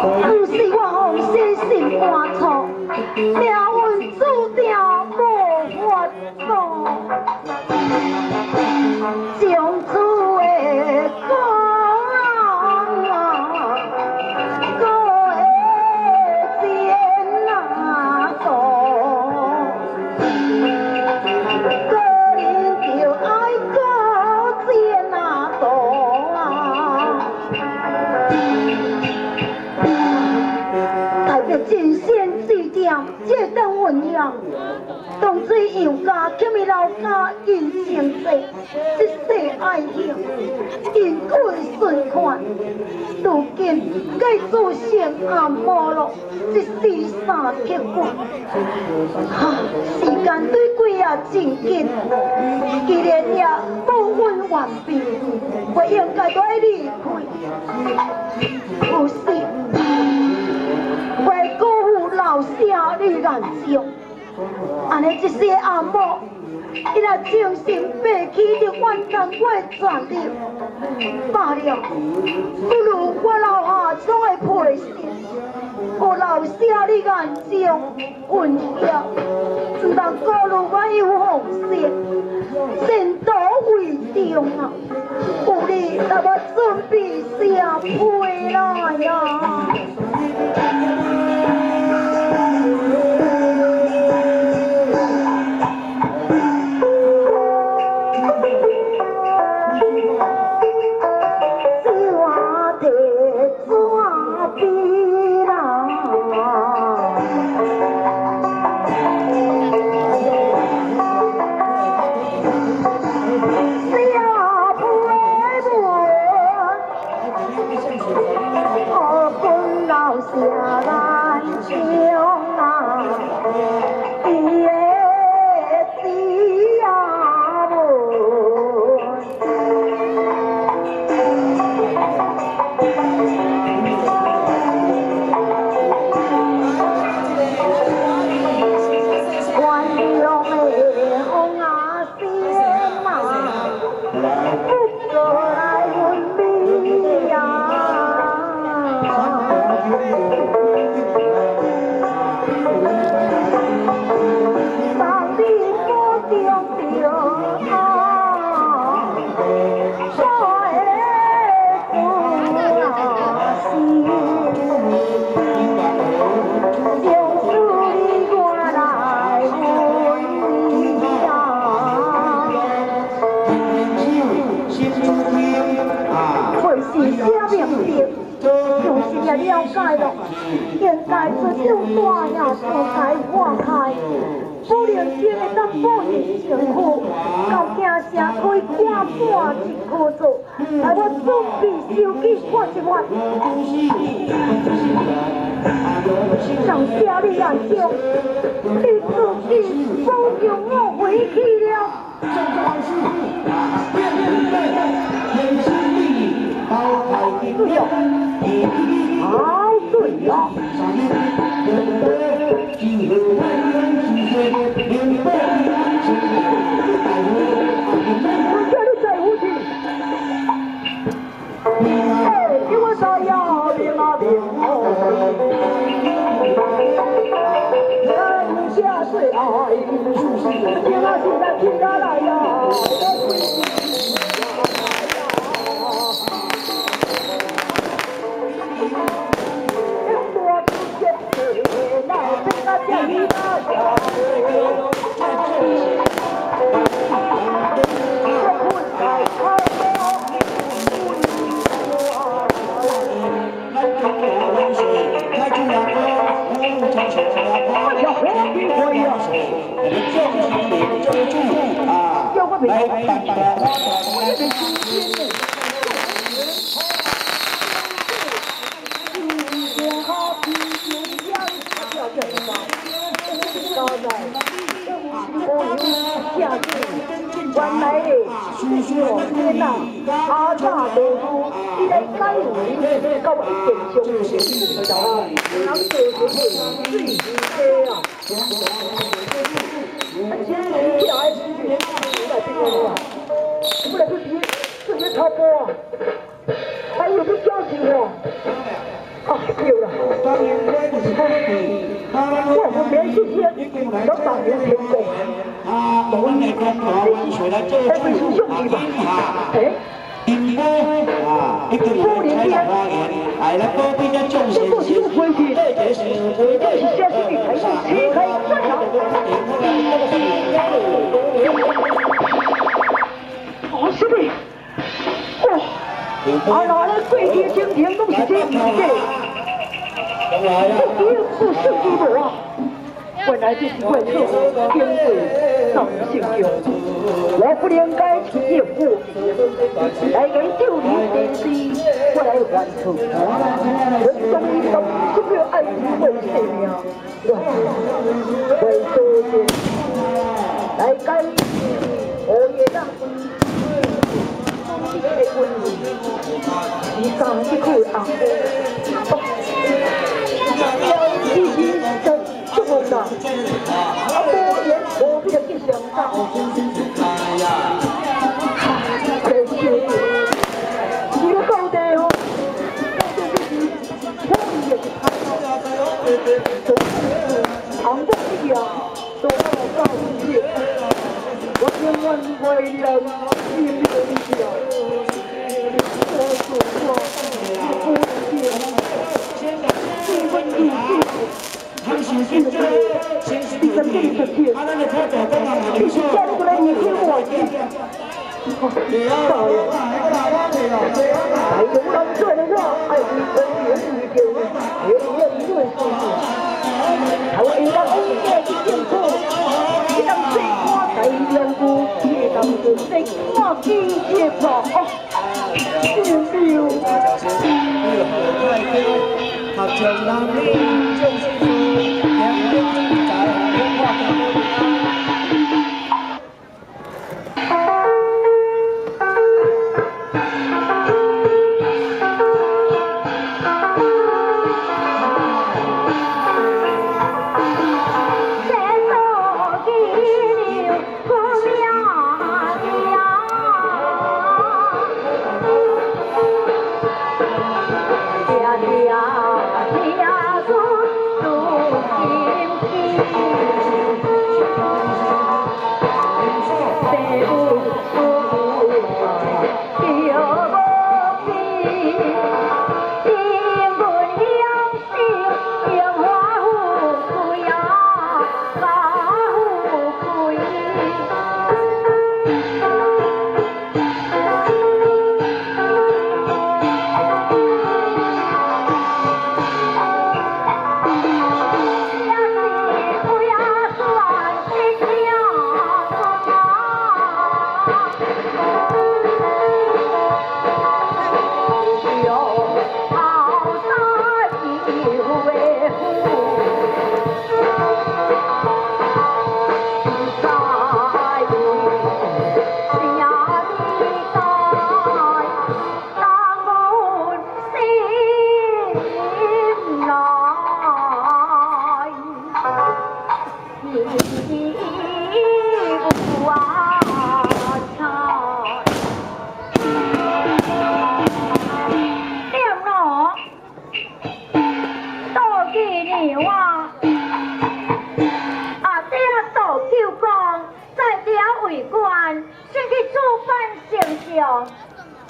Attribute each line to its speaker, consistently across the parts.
Speaker 1: 不是我红心心肝错，命运注定无法度，将此的苦。这等鸳鸯，当水杨家，欠伊老家人情债，一世爱情，因果顺款。如今该做成暗无路，一时三撇骨。时间对过啊真紧，既然也不分完毕，我应该都要离开。不是。为辜负老舍你眼睛，安尼一世阿母，伊若精神背弃着阮同我的权利，罢了，不如我留下种的陪侍，互老舍你眼睛温晓，唔通辜负我有红色，前途为重啊！有你若要准备啥陪来呀？了解了，现在这种大呀，就该化开。不能真会当保人情苦，到惊城可以看半一颗做，来我准备收起看一番。上下你眼睛，你自己保佑我回去了。对呀，好对呀。我叫你再回去。哎，因为他要命啊命哦！下水爱，听啊现在听他来呀。原来的是上天啊，阿爸地母，伊来解围，到会健上天，就啊，人做水水多啊。啊，这起来，来这个啊，不来这边，这边超波啊，还有个消息哦，啊，对了。
Speaker 2: 我们连续天都当年成功，还不是兄弟吧？哎。少年天，这过去的规矩，就是下去才能切开战场。哦，师妹，哦，那咧规矩整天拢是这样子，不敌不胜敌无啊！原来这是怪兽天贵上性命，我不应该去业务，来给救你弟弟，我来还仇。我终于到这个爱情为生命，为多谢，来该我也让你的婚礼，你上这口红，要弟弟在祝福上。多年我比较去想到，可惜你个高地哦，我也是看到，韩国一样都要告诫，我千万为人尽力量，我所说不见，一分一句。第三件事情，你是嫁过来你听我的。大勇人做的话，爱你分别意见，也言论事实。头一当世界的辛苦，一当水看大两股，一当是水看季节吧。合唱男女将士助，两人在红花中。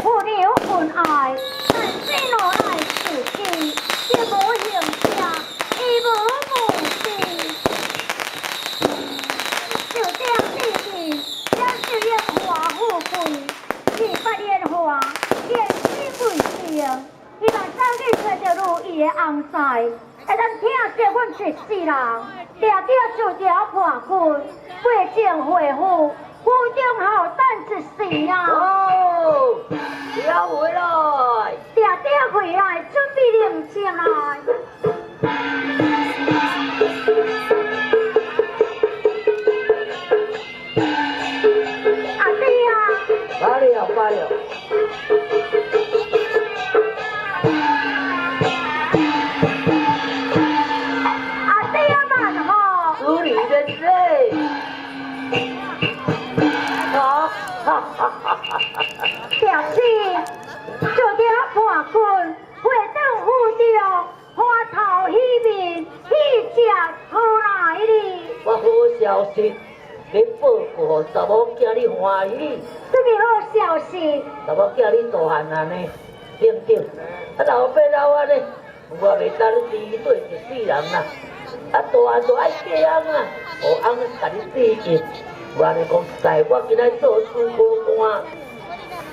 Speaker 1: 父牛恨爱，但死落来自己，亦无形象，亦无母性。就这样弟弟，将事业华富贵，18年华，见死贵姓。伊嘛走去找着如意的红婿，会当听说阮一世人，定定就条破棍，过境回府。府中后等一时啊！
Speaker 2: 哦，要回来，
Speaker 1: 定定回来，准备领情来。阿弟啊！
Speaker 2: 罢了罢了。
Speaker 1: 阿弟啊，慢吼！
Speaker 2: 处理的事。
Speaker 1: 表示就条破棍，会当护着。
Speaker 3: 消息，要报告查某囝你欢喜。
Speaker 1: 这么好消息，
Speaker 3: 查某囝你大汉啊呢，顶顶，啊老爸老啊呢，我袂当你对一世人啦。啊大汉就爱嫁翁啊，互翁甲你对阵。我安尼讲实在，我今仔做主考官，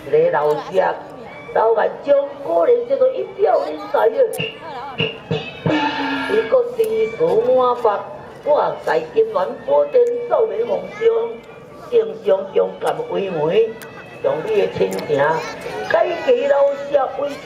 Speaker 3: 一个老师，老眼将果然叫做一表人才啊！伊个知识满腹，我在金銮宝殿奏明皇上，圣上勇敢为媒，用你的亲情改嫁老师为妻。